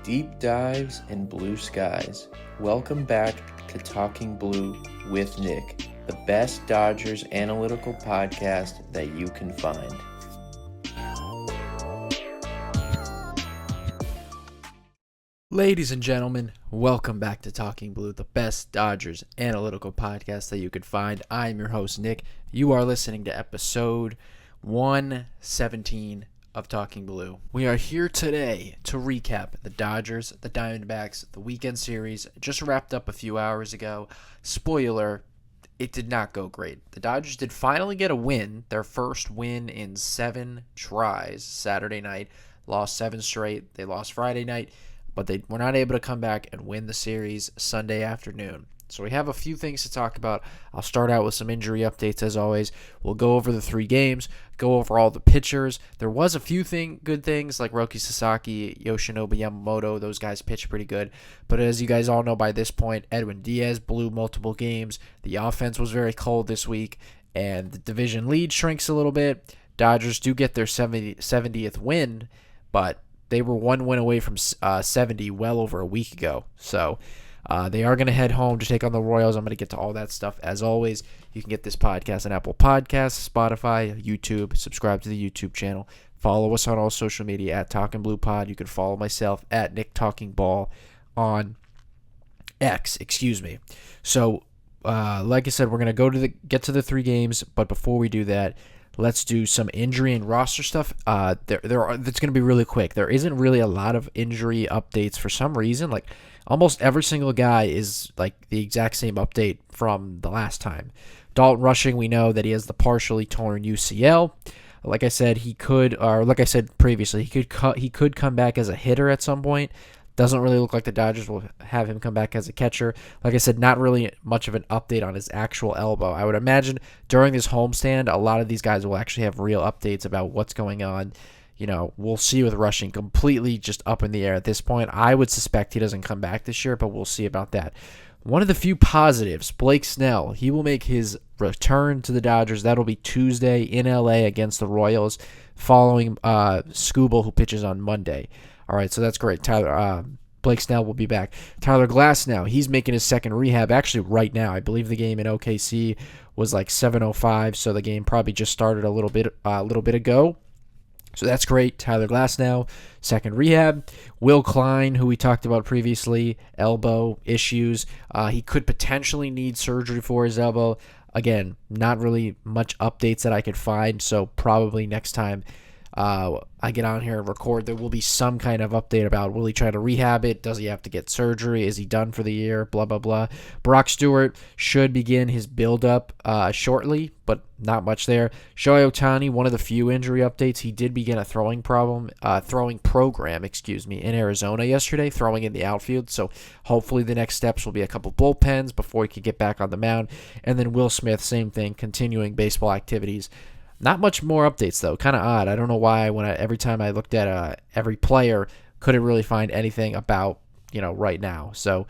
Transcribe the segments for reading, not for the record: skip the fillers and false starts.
Deep dives and blue skies. Welcome back to Talking Blue with Nick, the best Dodgers analytical podcast that you can find. Ladies and gentlemen, welcome back to Talking Blue, the best Dodgers analytical podcast that you could find. I'm your host, Nick. You are listening to episode 117 of Talking Blue. We are here today to recap the Dodgers, the Diamondbacks, the weekend series. Just wrapped up a few hours ago. Spoiler, it did not go great. The Dodgers did finally get a win, their first win in 7 tries Saturday night. Lost 7 straight. They lost Friday night, but they were not able to come back and win the series Sunday afternoon. So we have a few things to talk about. I'll start out with some injury updates as always. We'll go over the 3 games, go over all the pitchers. There was a few good things like Roki Sasaki, Yoshinobu Yamamoto. Those guys pitched pretty good. But as you guys all know by this point, Edwin Diaz blew multiple games. The offense was very cold this week, and the division lead shrinks a little bit. Dodgers do get their 70th win, but they were 1 win away from 70 well over a week ago. So they are going to head home to take on the Royals. I'm going to get to all that stuff. As always, you can get this podcast on Apple Podcasts, Spotify, YouTube. Subscribe to the YouTube channel. Follow us on all social media at Talking Blue Pod. You can follow myself at Nick Talking Ball on X. So, like I said, we're going to get to the 3 games. But before we do that, let's do some injury and roster stuff. That's going to be really quick. There isn't really a lot of injury updates for some reason. Like almost every single guy is like the exact same update from the last time. Dalton Rushing, we know that he has the partially torn UCL. Like I said, like I said previously, he could come back as a hitter at some point. Doesn't really look like the Dodgers will have him come back as a catcher. Like I said, not really much of an update on his actual elbow. I would imagine during this homestand, a lot of these guys will actually have real updates about what's going on. You know, we'll see with Rushing completely just up in the air at this point. I would suspect he doesn't come back this year, but we'll see about that. One of the few positives, Blake Snell, he will make his return to the Dodgers. That'll be Tuesday in LA against the Royals, following Skubal, who pitches on Monday. All right, so that's great. Blake Snell will be back. Tyler Glasnow, he's making his second rehab actually right now. I believe the game in OKC was like 7:05, so the game probably just started a little bit ago. So that's great. Tyler Glasnow, second rehab. Will Klein, who we talked about previously, elbow issues. He could potentially need surgery for his elbow. Again, not really much updates that I could find, so probably next time I get on here and record, there will be some kind of update about will he try to rehab it? Does he have to get surgery? Is he done for the year? Blah, blah, blah. Brock Stewart should begin his build-up shortly, but not much there. Shohei Ohtani, one of the few injury updates, he did begin a throwing program, in Arizona yesterday, throwing in the outfield. So hopefully the next steps will be a couple bullpens before he could get back on the mound. And then Will Smith, same thing, continuing baseball activities. Not much more updates, though. Kind of odd. I don't know why every time I looked at every player, couldn't really find anything about, right now. So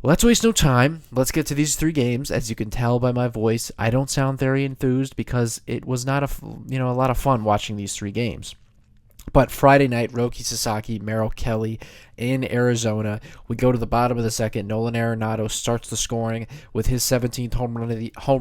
let's waste no time. Let's get to these 3 games. As you can tell by my voice, I don't sound very enthused because it was not a lot of fun watching these 3 games. But Friday night, Roki Sasaki, Merrill Kelly in Arizona. We go to the bottom of the second. Nolan Arenado starts the scoring with his 17th home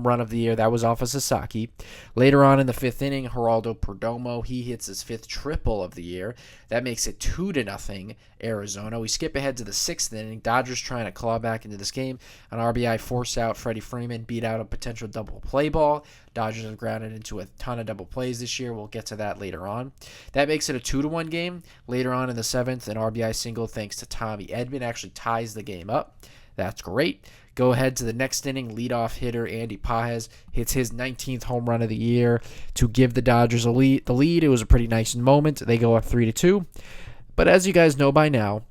run of the year. That was off of Sasaki. Later on in the 5th inning, Geraldo Perdomo, he hits his 5th triple of the year. That makes it 2-0 Arizona. We skip ahead to the 6th inning. Dodgers trying to claw back into this game. An RBI force out. Freddie Freeman beat out a potential double play ball. Dodgers have grounded into a ton of double plays this year. We'll get to that later on. That makes it a 2-1 game. Later on in the 7th, an RBI single thanks to Tommy Edman actually ties the game up. That's great. Go ahead to the next inning. Leadoff hitter Andy Pages hits his 19th home run of the year to give the Dodgers the lead. It was a pretty nice moment. They go up 3-2. But as you guys know by now,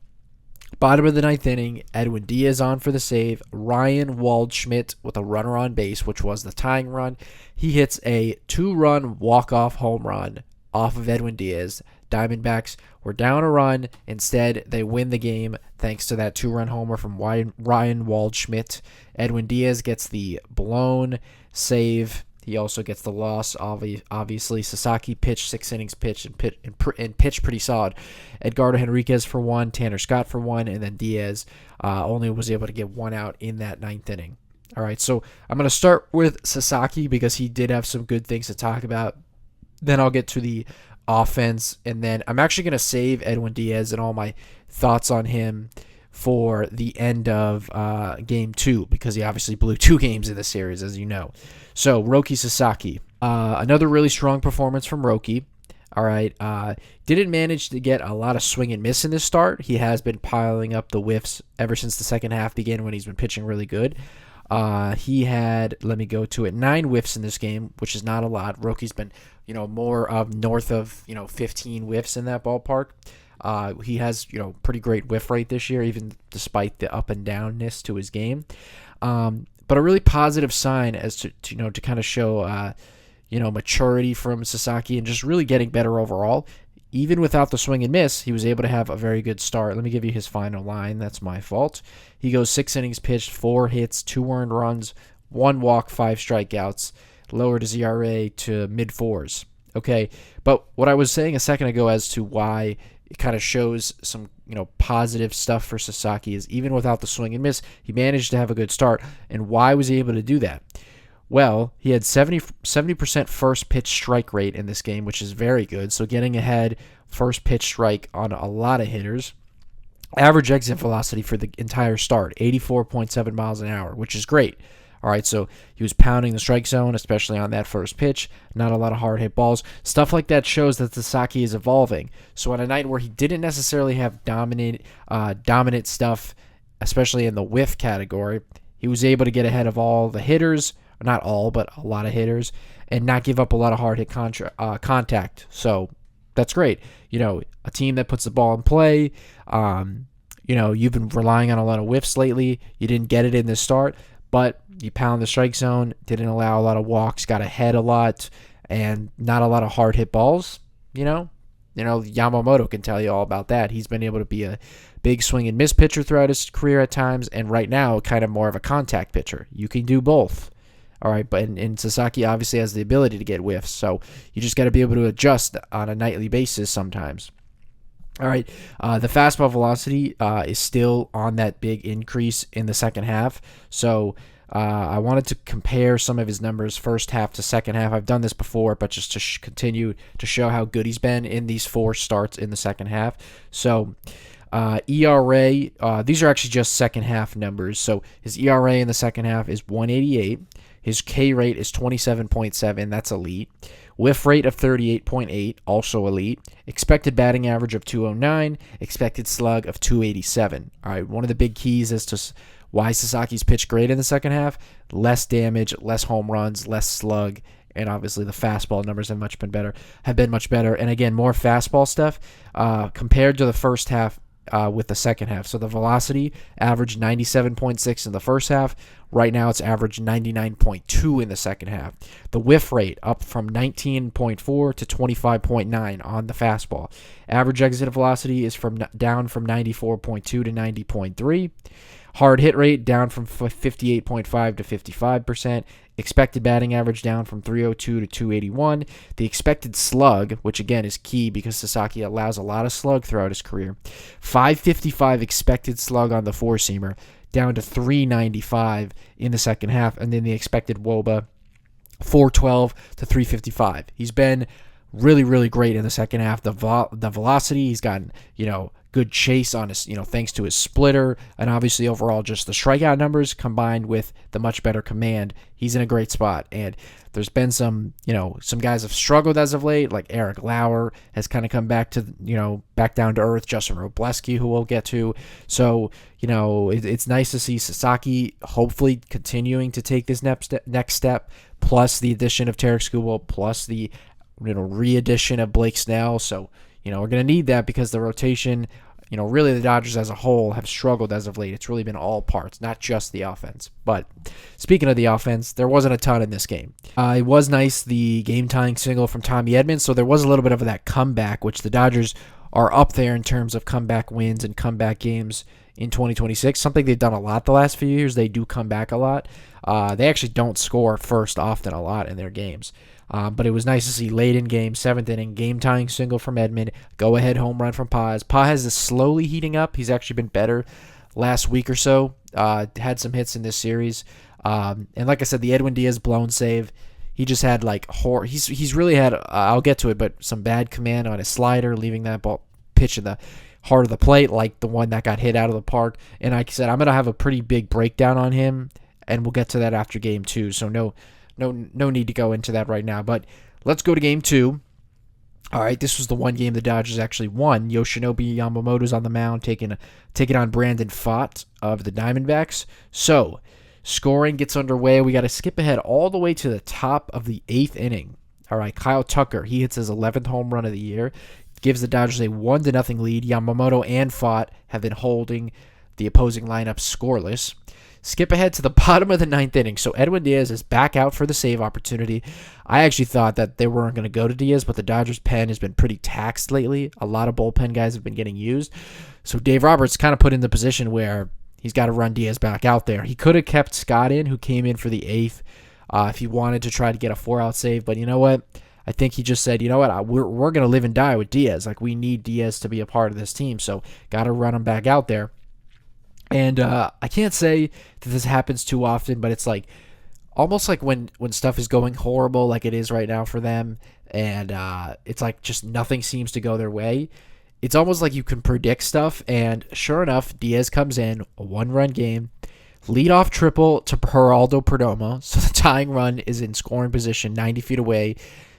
bottom of the 9th inning, Edwin Diaz on for the save. Ryan Waldschmidt with a runner on base, which was the tying run. He hits a 2-run walk-off home run off of Edwin Diaz. Diamondbacks were down a run. Instead, they win the game thanks to that 2-run homer from Ryan Waldschmidt. Edwin Diaz gets the blown save. He also gets the loss. Obviously, Sasaki pitched 6 innings pitched and pitched pretty solid. Edgardo Henriquez for 1, Tanner Scott for 1, and then Diaz only was able to get 1 out in that 9th inning. All right, so I'm going to start with Sasaki because he did have some good things to talk about. Then I'll get to the offense, and then I'm actually going to save Edwin Diaz and all my thoughts on him for the end of Game 2 because he obviously blew 2 games in the series, as you know. So, Roki Sasaki. Another really strong performance from Roki. All right. Didn't manage to get a lot of swing and miss in this start. He has been piling up the whiffs ever since the second half began when he's been pitching really good. He had, let me go to it, 9 whiffs in this game, which is not a lot. Roki's been, more of north of, 15 whiffs in that ballpark. He has, pretty great whiff rate this year, even despite the up and downness to his game. But a really positive sign as to kind of show, maturity from Sasaki and just really getting better overall. Even without the swing and miss, he was able to have a very good start. Let me give you his final line. That's my fault. He goes 6 innings pitched, 4 hits, 2 earned runs, 1 walk, 5 strikeouts, lowered his ERA to mid-4s. Okay, but what I was saying a second ago as to why it kind of shows some positive stuff for Sasaki is even without the swing and miss, he managed to have a good start. And why was he able to do that? Well, he had 70% first pitch strike rate in this game, which is very good. So getting ahead, first pitch strike on a lot of hitters. Average exit velocity for the entire start, 84.7 miles an hour, which is great. All right, so he was pounding the strike zone, especially on that first pitch. Not a lot of hard hit balls. Stuff like that shows that Sasaki is evolving. So on a night where he didn't necessarily have dominant stuff, especially in the whiff category, he was able to get ahead of all the hitters. Not all, but a lot of hitters, and not give up a lot of hard hit contact. So that's great. A team that puts the ball in play. You've been relying on a lot of whiffs lately. You didn't get it in the start, but you pound the strike zone, didn't allow a lot of walks, got ahead a lot, and not a lot of hard hit balls. Yamamoto can tell you all about that. He's been able to be a big swing and miss pitcher throughout his career at times, and right now, kind of more of a contact pitcher. You can do both. All right, but and Sasaki obviously has the ability to get whiffs, so you just got to be able to adjust on a nightly basis sometimes. All right, the fastball velocity is still on that big increase in the second half, so I wanted to compare some of his numbers first half to second half. I've done this before, but just to continue to show how good he's been in these 4 starts in the second half. So ERA, these are actually just second half numbers, so his ERA in the second half is 1.88. His K rate is 27.7. That's elite. Whiff rate of 38.8. Also elite. Expected batting average of 209. Expected slug of 287. All right, one of the big keys as to why Sasaki's pitched great in the second half, less damage, less home runs, less slug, and obviously the fastball numbers have been much better. And again, more fastball stuff compared to the first half with the second half. So the velocity averaged 97.6 in the first half. Right now it's averaged 99.2 in the second half. The whiff rate up from 19.4 to 25.9 on the fastball. Average exit velocity is down from 94.2 to 90.3. Hard hit rate down from 58.5 to 55%. Expected batting average down from 302 to 281. The expected slug, which again is key because Sasaki allows a lot of slug throughout his career. 555 expected slug on the four-seamer, down to 395 in the second half. And then the expected WOBA, 412 to 355. He's been really, really great in the second half. The velocity, he's gotten, good chase on his, thanks to his splitter, and obviously overall just the strikeout numbers combined with the much better command. He's in a great spot. And there's been some guys have struggled as of late, like Eric Lauer has kind of come back to, back down to earth. Justin Robleski, who we'll get to. So, it's nice to see Sasaki hopefully continuing to take this next step, plus the addition of Tarek Skubal, plus the re-addition of Blake Snell. So, we're going to need that because the rotation, really the Dodgers as a whole have struggled as of late. It's really been all parts, not just the offense. But speaking of the offense, there wasn't a ton in this game. It was nice, the game-tying single from Tommy Edmonds, so there was a little bit of that comeback, which the Dodgers are up there in terms of comeback wins and comeback games in 2026. Something they've done a lot the last few years. They do come back a lot. They actually don't score first often a lot in their games. But it was nice to see late in game, 7th inning, game-tying single from Edman, go-ahead home run from Paz. Paz is slowly heating up. He's actually been better last week or so. Had some hits in this series. And like I said, the Edwin Diaz blown save, he just had he's really had, I'll get to it, but some bad command on his slider, leaving that ball pitch in the heart of the plate, like the one that got hit out of the park. And like I said, I'm going to have a pretty big breakdown on him, and we'll get to that after game 2. So no need to go into that right now. But let's go to game 2. All right, this was the one game the Dodgers actually won. Yoshinobu Yamamoto's on the mound, taking on Brandon Pfaadt of the Diamondbacks. So scoring gets underway. We got to skip ahead all the way to the top of the 8th inning. All right, Kyle Tucker, he hits his 11th home run of the year, gives the Dodgers a 1-0 lead. Yamamoto and Pfaadt have been holding the opposing lineup scoreless. Skip ahead to the bottom of the 9th inning. So Edwin Diaz is back out for the save opportunity. I actually thought that they weren't going to go to Diaz, but the Dodgers' pen has been pretty taxed lately. A lot of bullpen guys have been getting used. So Dave Roberts kind of put in the position where he's got to run Diaz back out there. He could have kept Scott in, who came in for the 8th, if he wanted to try to get a 4-out save. But you know what? I think he just said, you know what, we're going to live and die with Diaz. Like, we need Diaz to be a part of this team, so got to run him back out there. And I can't say that this happens too often, but it's like almost like when stuff is going horrible like it is right now for them, and it's like just nothing seems to go their way. It's almost like you can predict stuff, and sure enough, Diaz comes in, a 1-run game, leadoff triple to Geraldo Perdomo, so the tying run is in scoring position 90 feet away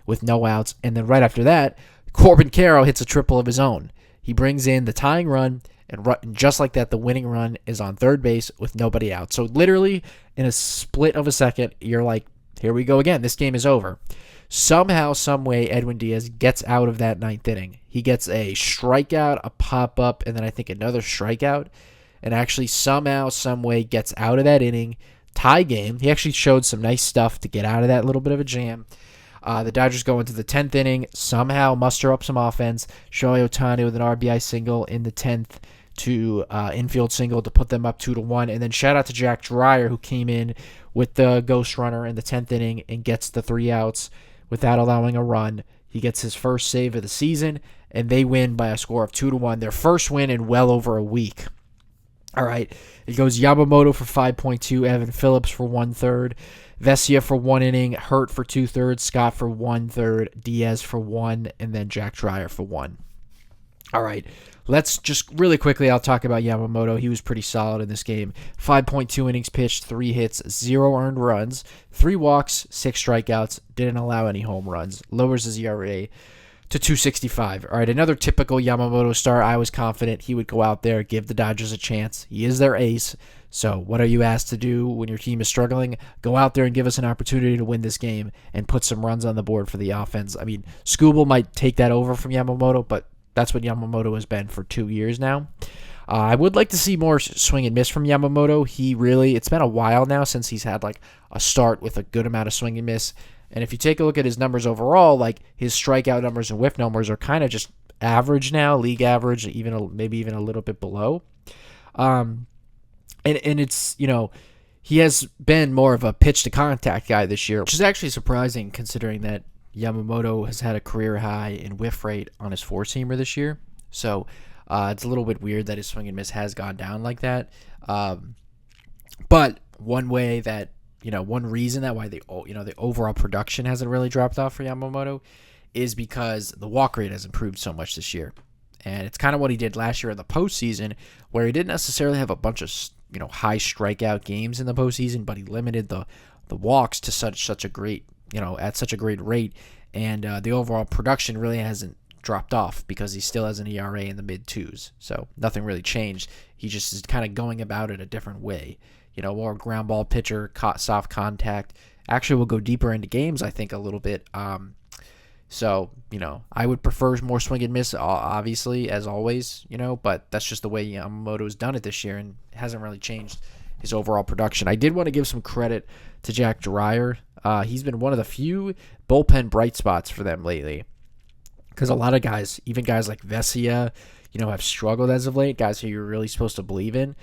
with no outs, and then right after that, Corbin Carroll hits a triple of his own. He brings in the tying run, and just like that, the winning run is on third base with nobody out. So literally, in a split of a second, you're like, here we go again. This game is over. Somehow, some way, Edwin Diaz gets out of that 9th inning. He gets a strikeout, a pop-up, and then I think another strikeout, and actually somehow, some way gets out of that inning. Tie game. He actually showed some nice stuff to get out of that little bit of a jam. The Dodgers go into the 10th inning, somehow muster up some offense. Shohei Ohtani with an RBI single in the 10th to infield single to put them up 2-1. And then shout out to Jack Dreyer, who came in with the ghost runner in the 10th inning and gets the 3 outs without allowing a run. He gets his first save of the season, and they win by a score of 2-1. Their first win in well over a week. All right, it goes Yamamoto for 5.2, Evan Phillips for 1/3, Vesia for 1 inning, Hurt for 2/3, Scott for 1/3, Diaz for 1, and then Jack Dreyer for 1. All right, let's just really quickly, I'll talk about Yamamoto. He was pretty solid in this game. 5.2 innings pitched, 3 hits, 0 earned runs, 3 walks, 6 strikeouts, didn't allow any home runs, lowers his ERA to 2.65. All right, another typical Yamamoto start. I was confident he would go out there, give the Dodgers a chance. He is their ace. So what are you asked to do when your team is struggling? Go out there and give us an opportunity to win this game and put some runs on the board for the offense. I mean, Skubal might take that over from Yamamoto, but that's what Yamamoto has been for 2 years now. I would like to see more swing and miss from Yamamoto. It's been a while now since he's had like a start with a good amount of swing and miss. And if you take a look at his numbers overall, like his strikeout numbers and whiff numbers are kind of just average now, league average, maybe even a little bit below. And it's, he has been more of a pitch to contact guy this year, which is actually surprising considering that Yamamoto has had a career high in whiff rate on his 4-seamer this year. So it's a little bit weird that his swing and miss has gone down like that. But one reason that why the overall production hasn't really dropped off for Yamamoto is because the walk rate has improved so much this year. And it's kind of what he did last year in the postseason, where he didn't necessarily have a bunch of high strikeout games in the postseason, but he limited the walks to such a great at such a great rate, and the overall production really hasn't dropped off because he still has an ERA in the mid-2s. So nothing really changed. He just is kind of going about it a different way. More ground ball pitcher, soft contact. Actually, will go deeper into games, I think, a little bit. So, I would prefer more swing and miss, obviously, as always, but that's just the way Yamamoto's done it this year, and it hasn't really changed his overall production. I did want to give some credit to Jack Dreyer. He's been one of the few bullpen bright spots for them lately. because a lot of guys, even guys like Vesia, have struggled as of late, guys who you're really supposed to believe in.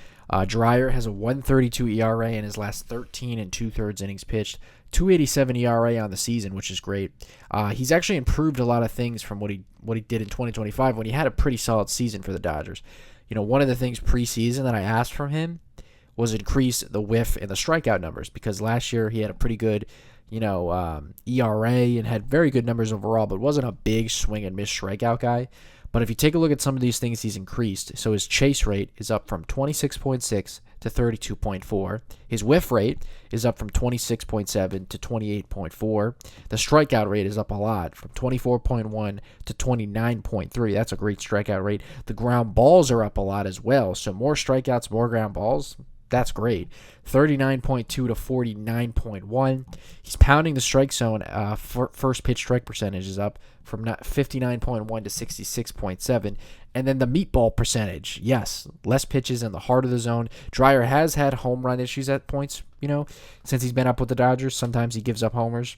Dreyer has a 1.32 ERA in his last 13 and two-thirds innings pitched, 2.87 ERA on the season, which is great. He's actually improved a lot of things from what he did in 2025 when he had a pretty solid season for the Dodgers. One of the things preseason that I asked from him was increase the whiff and the strikeout numbers, because last year he had a pretty good ERA and had very good numbers overall, but wasn't a big swing and miss strikeout guy. But if you take a look at some of these things, he's increased. So his chase rate is up from 26.6 to 32.4. His whiff rate is up from 26.7 to 28.4. The strikeout rate is up a lot, from 24.1 to 29.3. That's a great strikeout rate. The ground balls are up a lot as well. So more strikeouts, more ground balls. That's great. 39.2 to 49.1. He's pounding the strike zone. First pitch strike percentage is up from 59.1 to 66.7. And then the meatball percentage. Yes, less pitches in the heart of the zone. Dreyer has had home run issues at points, since he's been up with the Dodgers. Sometimes he gives up homers.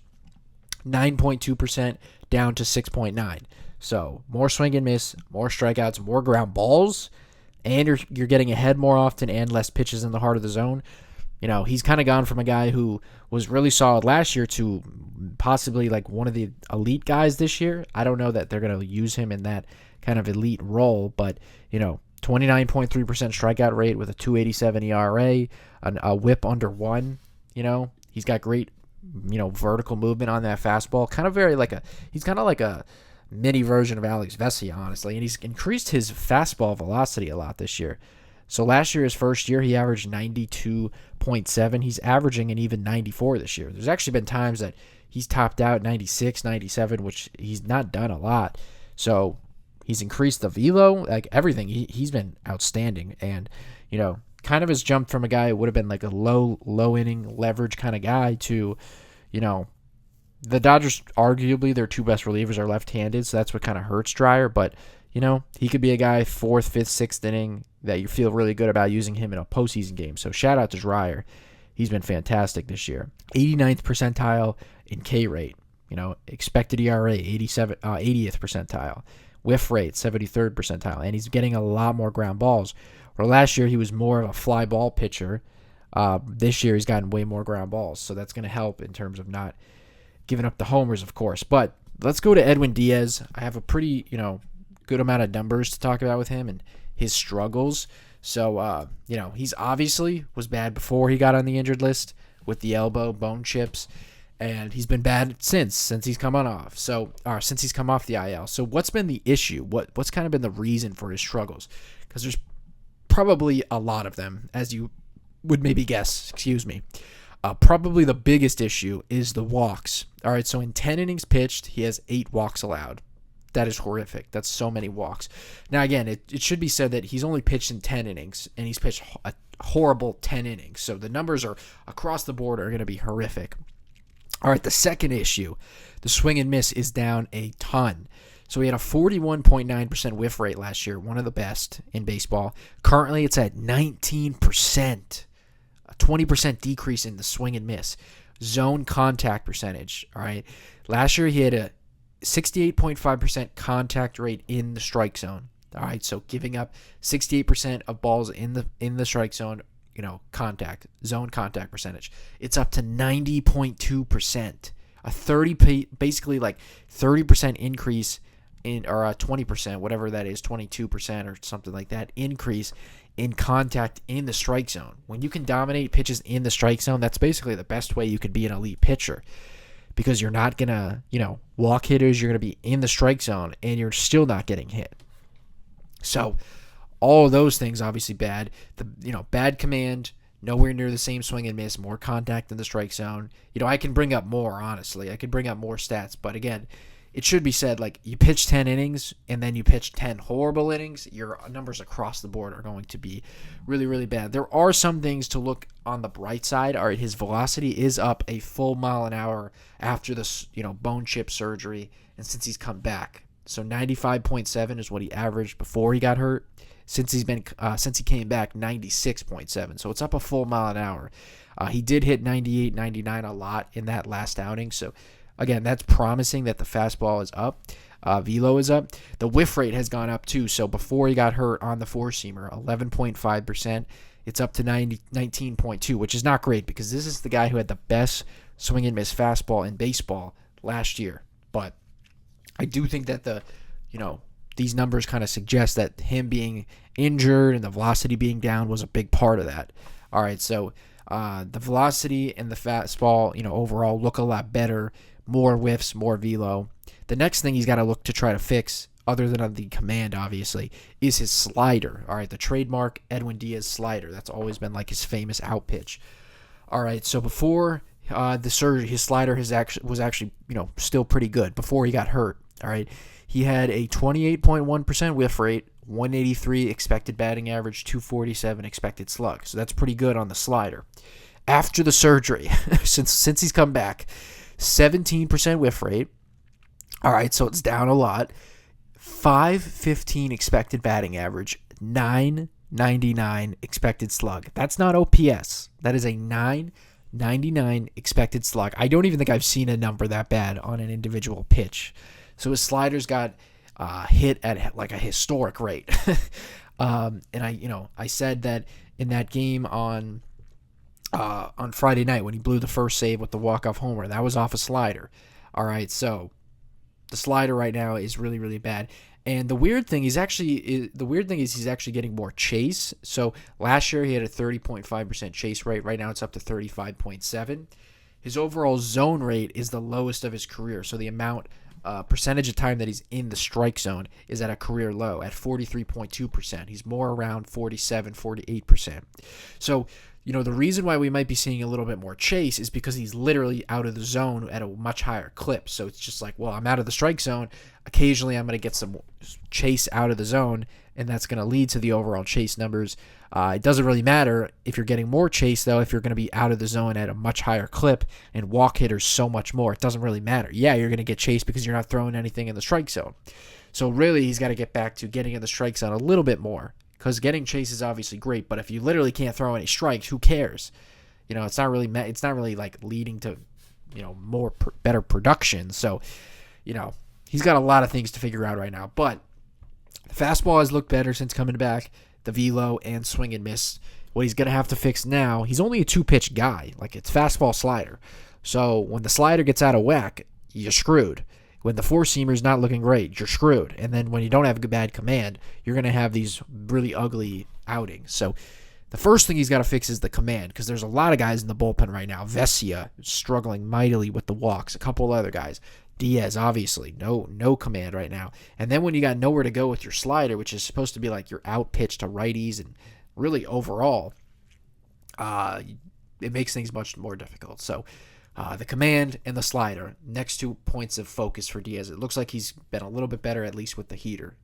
9.2% down to 6.9. So more swing and miss, more strikeouts, more ground balls, and you're getting ahead more often and less pitches in the heart of the zone. He's kind of gone from a guy who was really solid last year to possibly like one of the elite guys this year. I don't know that they're going to use him in that kind of elite role, but 29.3% strikeout rate with a 2.87 ERA, a whip under 1. He's got great vertical movement on that fastball. He's kind of like a mini version of Alex Vesia, honestly, and he's increased his fastball velocity a lot this year. So last year, his first year, he averaged 92.7. He's averaging an even 94 this year. There's actually been times that he's topped out 96, 97, which he's not done a lot. So he's increased the velo, like everything. He's been outstanding, and kind of has jumped from a guy who would have been like a low inning leverage kind of guy to, the Dodgers, arguably, their two best relievers are left-handed, so that's what kind of hurts Dreyer. But, he could be a guy 4th, 5th, 6th inning that you feel really good about using him in a postseason game. So shout out to Dreyer. He's been fantastic this year. 89th percentile in K rate. Expected ERA, 80th percentile. Whiff rate, 73rd percentile. And he's getting a lot more ground balls. Where last year he was more of a fly ball pitcher. This year he's gotten way more ground balls. So that's going to help in terms of not giving up the homers, of course. But let's go to Edwin Diaz. I have a pretty, good amount of numbers to talk about with him and his struggles. So, he's obviously was bad before he got on the injured list with the elbow, bone chips, and he's been bad since he's come since he's come off the IL. So what's been the issue? What's kind of been the reason for his struggles? Because there's probably a lot of them, as you would maybe guess. Probably the biggest issue is the walks. All right, so in 10 innings pitched, he has 8 walks allowed. That is horrific. That's so many walks. Now, again, it should be said that he's only pitched in 10 innings, and he's pitched a horrible 10 innings. So the numbers are across the board are going to be horrific. All right, the second issue, the swing and miss is down a ton. So he had a 41.9% whiff rate last year, one of the best in baseball. Currently, it's at 19%. A 20% decrease in the swing and miss. Zone contact percentage, all right? Last year, he had a 68.5% contact rate in the strike zone. All right, so giving up 68% of balls in the strike zone, zone contact percentage. It's up to 90.2%. Basically like 30% increase or a 20%, whatever that is, 22% or something like that, increase in contact in the strike zone. When you can dominate pitches in the strike zone, that's basically the best way you could be an elite pitcher. Because you're not going to, walk hitters. You're going to be in the strike zone, and you're still not getting hit. So all of those things obviously bad. Bad command, nowhere near the same swing and miss, more contact in the strike zone. I can bring up more, honestly. I could bring up more stats. But, again, it should be said, like, you pitch 10 innings and then you pitch 10 horrible innings, your numbers across the board are going to be really, really bad. There are some things to look on the bright side. All right, his velocity is up a full mile an hour after the, bone chip surgery and since he's come back. So 95.7 is what he averaged before he got hurt. Since he came back, 96.7. So it's up a full mile an hour. He did hit 98, 99 a lot in that last outing. So again, that's promising that the fastball is up. velo is up. The whiff rate has gone up too. So before he got hurt on the four-seamer, 11.5%. It's up to 19.2, which is not great because this is the guy who had the best swing and miss fastball in baseball last year. But I do think that these numbers kind of suggest that him being injured and the velocity being down was a big part of that. All right, so the velocity and the fastball, overall look a lot better. More whiffs, more velo. The next thing he's got to look to try to fix, other than on the command, obviously, is his slider. All right, the trademark Edwin Diaz slider. That's always been like his famous out pitch. All right, so before the surgery, his slider was actually still pretty good before he got hurt. All right, he had a 28.1% whiff rate, 183 expected batting average, 247 expected slug. So that's pretty good on the slider. After the surgery, since he's come back, 17% whiff rate. All right, so it's down a lot. 515 expected batting average, 999 expected slug. That's not OPS. That is a 999 expected slug. I don't even think I've seen a number that bad on an individual pitch. So his sliders got hit at like a historic rate. And I said that in that game on Friday night when he blew the first save with the walk-off homer, that was off a slider. All right, so the slider right now is really, really bad. And the weird thing is he's actually getting more chase. So last year he had a 30.5% chase rate. Right now it's up to 35.7. His overall zone rate is the lowest of his career. So the percentage of time that he's in the strike zone is at a career low at 43.2%. He's more around 47, 48%. So the reason why we might be seeing a little bit more chase is because he's literally out of the zone at a much higher clip. So it's just like, well, I'm out of the strike zone. Occasionally I'm going to get some chase out of the zone, and that's going to lead to the overall chase numbers. It doesn't really matter if you're getting more chase, though, if you're going to be out of the zone at a much higher clip and walk hitters so much more. It doesn't really matter. Yeah, you're going to get chase because you're not throwing anything in the strike zone. So really he's got to get back to getting in the strike zone a little bit more. Because getting chase is obviously great, but if you literally can't throw any strikes, who cares? It's not really like leading to, better production. So, he's got a lot of things to figure out right now. But the fastball has looked better since coming back. The velo and swing and miss. What he's gonna have to fix now, he's only a 2-pitch guy. Like it's fastball slider. So when the slider gets out of whack, you're screwed. When the four-seamer's not looking great, you're screwed. And then when you don't have a bad command, you're going to have these really ugly outings. So the first thing he's got to fix is the command because there's a lot of guys in the bullpen right now. Vesia struggling mightily with the walks. A couple other guys. Diaz, obviously, no command right now. And then when you got nowhere to go with your slider, which is supposed to be like your out pitch to righties and really overall, it makes things much more difficult. So the command and the slider, next 2 points of focus for Diaz. It looks like he's been a little bit better, at least with the heater.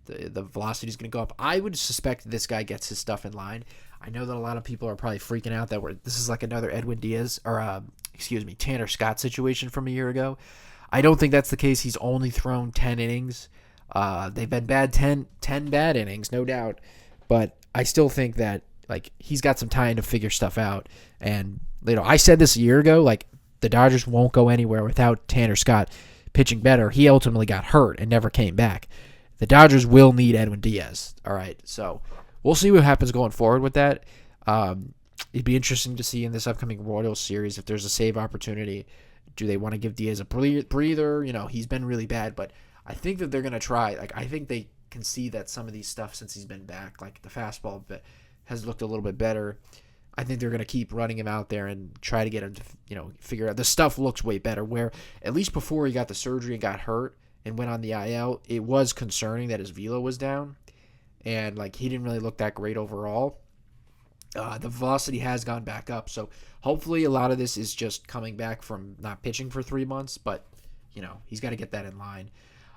The velocity is going to go up. I would suspect this guy gets his stuff in line. I know that a lot of people are probably freaking out that this is like another Edwin Diaz or Tanner Scott situation from a year ago. I don't think that's the case. He's only thrown 10 innings. They've been bad 10 bad innings, no doubt. But I still think that he's got some time to figure stuff out. And I said this a year ago, the Dodgers won't go anywhere without Tanner Scott pitching better. He ultimately got hurt and never came back. The Dodgers will need Edwin Diaz. All right, so we'll see what happens going forward with that. It'd be interesting to see in this upcoming Royals series if there's a save opportunity. Do they want to give Diaz a breather? He's been really bad, but I think that they're going to try. I think they can see that some of these stuff since he's been back, the fastball has looked a little bit better. I think they're going to keep running him out there and try to get him to, figure out. The stuff looks way better, where at least before he got the surgery and got hurt and went on the IL, it was concerning that his velo was down. And, he didn't really look that great overall. The velocity has gone back up. So, hopefully a lot of this is just coming back from not pitching for 3 months. But, he's got to get that in line.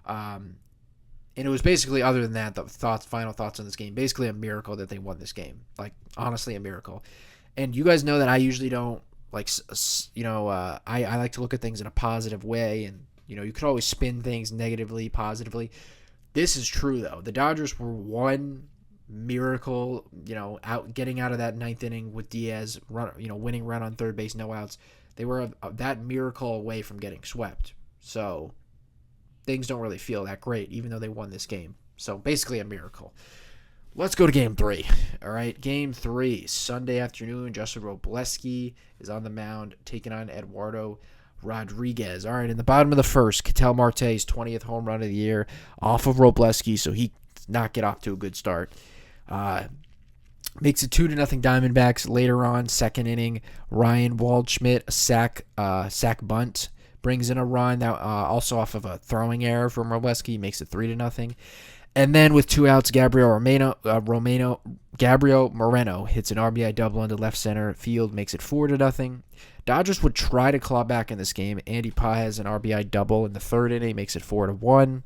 And it was basically, other than that, the final thoughts on this game, basically a miracle that they won this game. Honestly, a miracle. And you guys know that I usually don't, I like to look at things in a positive way. And, you could always spin things negatively, positively. This is true, though. The Dodgers were one miracle, getting out of that ninth inning with Diaz, winning run on third base, no outs. They were that miracle away from getting swept. So, things don't really feel that great, even though they won this game. So basically a miracle. Let's go to game 3. All right, game 3, Sunday afternoon. Justin Robleski is on the mound taking on Eduardo Rodriguez. All right, in the bottom of the first, Ketel Marte's 20th home run of the year off of Robleski, so he does not get off to a good start. Makes it 2-0 Diamondbacks. Later on, second inning, Ryan Waldschmidt, a sack bunt, brings in a run. Now, also off of a throwing error from Robleski, makes it 3-0. And then with 2 outs, Gabriel Moreno hits an RBI double into left center field, makes it 4-0. Dodgers would try to claw back in this game. Andy Paez an RBI double in the third inning, makes it 4-1.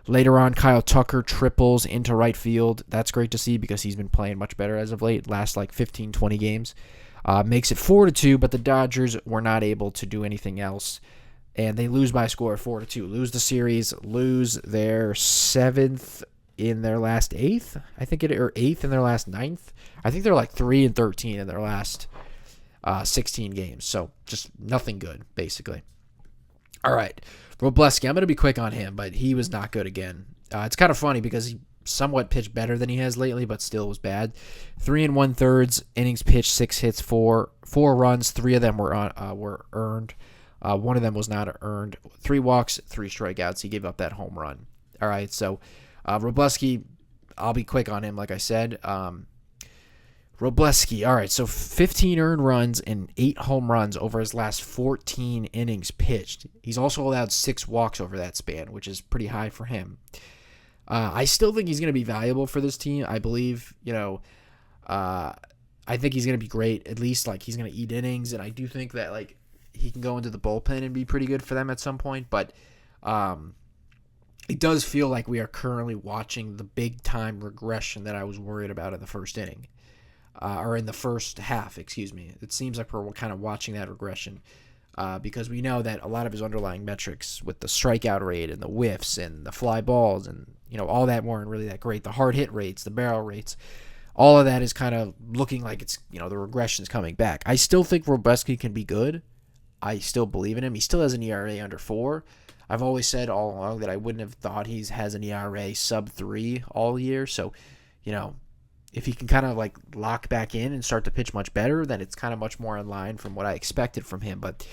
Later on, Kyle Tucker triples into right field. That's great to see because he's been playing much better as of late, last like 15, 20 games. Makes it 4-2, but the Dodgers were not able to do anything else. And they lose by a score of 4-2. Lose the series, lose their 7th in their last 8th. I think or 8th in their last 9th. I think they're like 3-13 in their last 16 games. So just nothing good, basically. All right. Robleski, I'm going to be quick on him, but he was not good again. It's kind of funny because he somewhat pitched better than he has lately, but still was bad. 3 1/3 innings pitched, 6 hits, 4 runs. 3 of them were earned. One of them was not earned. 3 walks, 3 strikeouts. He gave up that home run. All right, so Robleski, I'll be quick on him, like I said. Robleski, all right, so 15 earned runs and 8 home runs over his last 14 innings pitched. He's also allowed 6 walks over that span, which is pretty high for him. I still think he's going to be valuable for this team. I believe, I think he's going to be great. At least, like, he's going to eat innings, and I do think that, like, he can go into the bullpen and be pretty good for them at some point, but it does feel like we are currently watching the big-time regression that I was worried about in the first inning, or in the first half, excuse me. It seems like we're kind of watching that regression because we know that a lot of his underlying metrics with the strikeout rate and the whiffs and the fly balls and, all that weren't really that great. The hard hit rates, the barrel rates, all of that is kind of looking like it's, the regression is coming back. I still think Robleski can be good. I still believe in him. He still has an ERA under 4. I've always said all along that I wouldn't have thought he has an ERA sub 3 all year. So, if he can kind of like lock back in and start to pitch much better, then it's kind of much more in line from what I expected from him. But,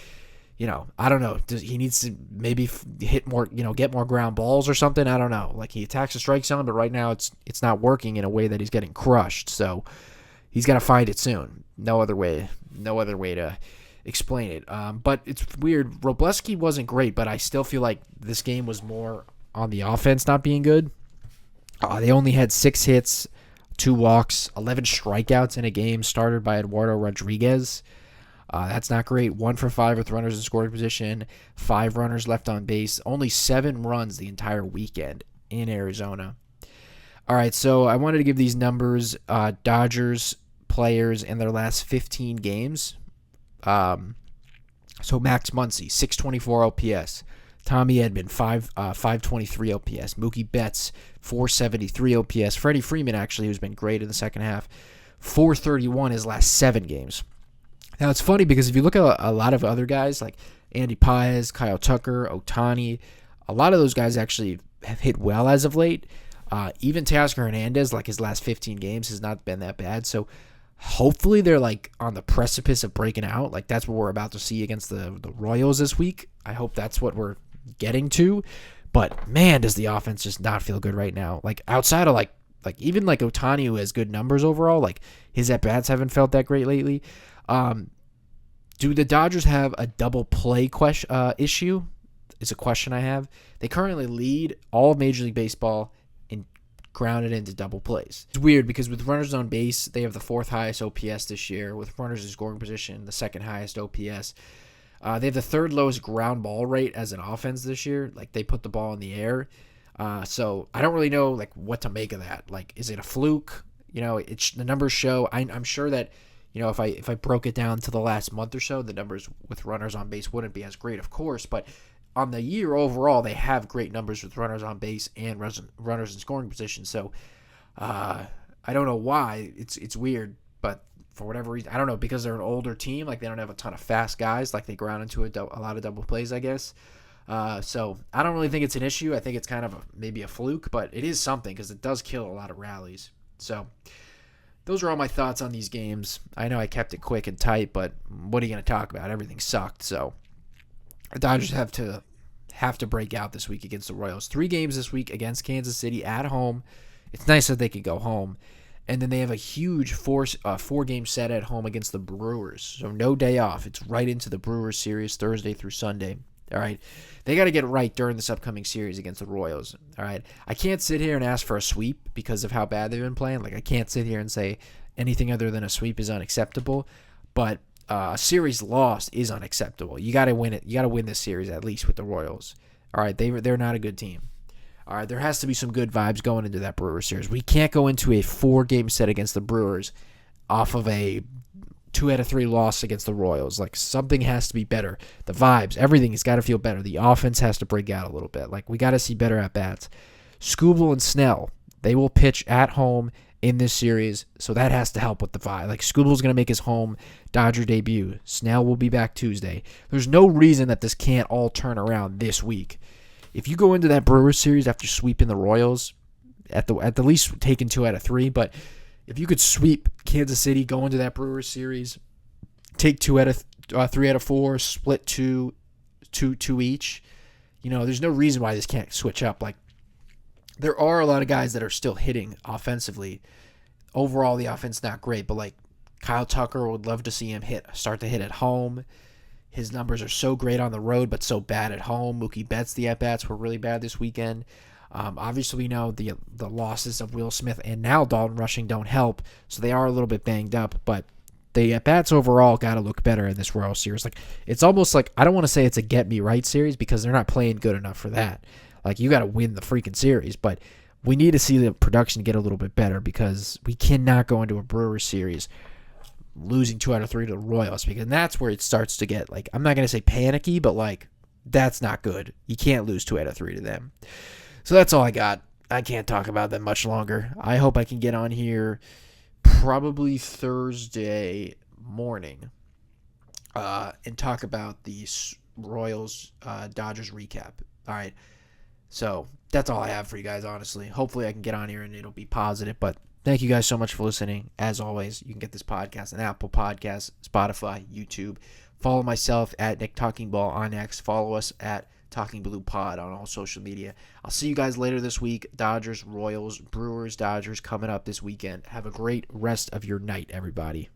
I don't know. He needs to maybe hit more, get more ground balls or something. I don't know. Like, he attacks the strike zone, but right now it's not working in a way that he's getting crushed. So he's got to find it soon. No other way to explain it. But it's weird. Robleski wasn't great, but I still feel like this game was more on the offense not being good. They only had 6 hits, 2 walks, 11 strikeouts in a game started by Eduardo Rodriguez. That's not great. 1 for 5 with runners in scoring position, 5 runners left on base, only 7 runs the entire weekend in Arizona. All right, so I wanted to give these numbers. Dodgers players in their last 15 games. So Max Muncy, 624 OPS. Tommy Edman, 523 OPS. Mookie Betts, 473 OPS. Freddie Freeman, actually, who's been great in the second half, 431 his last 7 games. Now, it's funny because if you look at a lot of other guys like Andy Paez, Kyle Tucker, Ohtani, a lot of those guys actually have hit well as of late. Even Teoscar Hernandez, like his last 15 games, has not been that bad. So hopefully they're like on the precipice of breaking out. Like that's what we're about to see against the Royals this week. I hope that's what we're getting to. But man, does the offense just not feel good right now. Like outside of like even like Ohtani, who has good numbers overall, like his at-bats haven't felt that great lately. Do the Dodgers have a double play issue? It's a question I have. They currently lead all of Major League Baseball in grounded into double plays. It's weird because with runners on base, they have the 4th highest OPS this year. With runners in scoring position, the 2nd highest OPS. They have the 3rd lowest ground ball rate as an offense this year. Like they put the ball in the air. So I don't really know like what to make of that. Like, is it a fluke? The numbers show. I'm sure that if I broke it down to the last month or so, the numbers with runners on base wouldn't be as great, of course. But on the year overall, they have great numbers with runners on base and runners in scoring position. So I don't know why. It's weird, but for whatever reason, I don't know, because they're an older team, like they don't have a ton of fast guys, like they ground into a lot of double plays, I guess. So I don't really think it's an issue. I think it's kind of maybe a fluke, but it is something because it does kill a lot of rallies. So those are all my thoughts on these games. I know I kept it quick and tight, but what are you going to talk about? Everything sucked. So the Dodgers have to break out this week against the Royals. 3 games this week against Kansas City at home. It's nice that they could go home. And then they have a huge 4-game set at home against the Brewers. So no day off. It's right into the Brewers series Thursday through Sunday. All right. They got to get it right during this upcoming series against the Royals. All right. I can't sit here and ask for a sweep because of how bad they've been playing. Like, I can't sit here and say anything other than a sweep is unacceptable. But a series lost is unacceptable. You got to win it. You got to win this series at least with the Royals. All right. They're not a good team. All right, there has to be some good vibes going into that Brewers series. We can't go into a 4-game set against the Brewers off of a 2 out of 3 loss against the Royals. Like, something has to be better. The vibes, everything has got to feel better. The offense has to break out a little bit. Like, we got to see better at-bats. Skubal and Snell, they will pitch at home in this series, so that has to help with the vibe. Like, Skubal's going to make his home Dodger debut. Snell will be back Tuesday. There's no reason that this can't all turn around this week. If you go into that Brewers series after sweeping the Royals, at the least taking 2 out of 3, but if you could sweep Kansas City, go into that Brewers series, take 3 out of 4, split two each, there's no reason why this can't switch up. Like, there are a lot of guys that are still hitting offensively. Overall, the offense not great, but like Kyle Tucker, would love to see him start to hit at home. His numbers are so great on the road, but so bad at home. Mookie Betts, the at-bats were really bad this weekend. Obviously, we know the losses of Will Smith and now Dalton Rushing don't help, so they are a little bit banged up. But the at-bats overall got to look better in this Royal series. Like, it's almost like, I don't want to say it's a get-me-right series because they're not playing good enough for that. Like, you got to win the freaking series, but we need to see the production get a little bit better because we cannot go into a Brewers series losing 2 out of 3 to the Royals, because that's where it starts to get, like, I'm not going to say panicky, but like, that's not good. You can't lose 2 out of 3 to them. So that's all I got. I can't talk about them much longer. I hope I can get on here probably Thursday morning and talk about the Royals Dodgers recap. All right. So that's all I have for you guys, honestly. Hopefully I can get on here and it'll be positive, but thank you guys so much for listening. As always, you can get this podcast on Apple Podcasts, Spotify, YouTube. Follow myself at Nick Talking Ball on X. Follow us at Talking Blue Pod on all social media. I'll see you guys later this week. Dodgers, Royals, Brewers, Dodgers coming up this weekend. Have a great rest of your night, everybody.